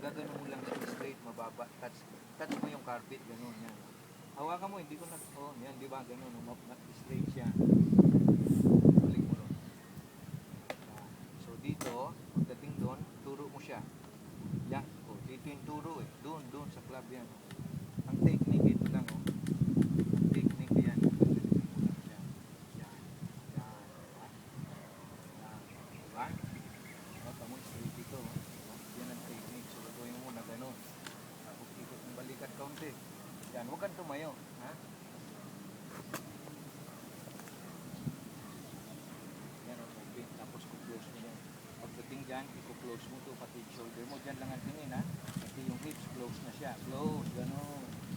gaganon mo lang siya straight, mababa. Touch mo yung carpet, ganun, yan. Hawakan mo, hindi ko na, oh, yan, di ba, ganun, straight siya. Balik mo ron. So, dito, pagdating doon, turo mo siya. Yan, oh, dito yung turo eh. Doon, sa club yan. Ang technique, ito lang, oh. Ang technique yan. Ganun mo lang siya. Yan, yan, diba? Tamo straight dito. Yan ang technique. So, gagawin mo na gano'n. Tapos ikot ng balikat kaunti. Yan, huwag kang tumayo. Ha? Yan, okay. Tapos kuklose mo yan. Pagdating dyan, i-close mo to pati shoulder mo. Dyan lang ang tingin, ha? Pati yung hips, close na siya. Close, gano'n.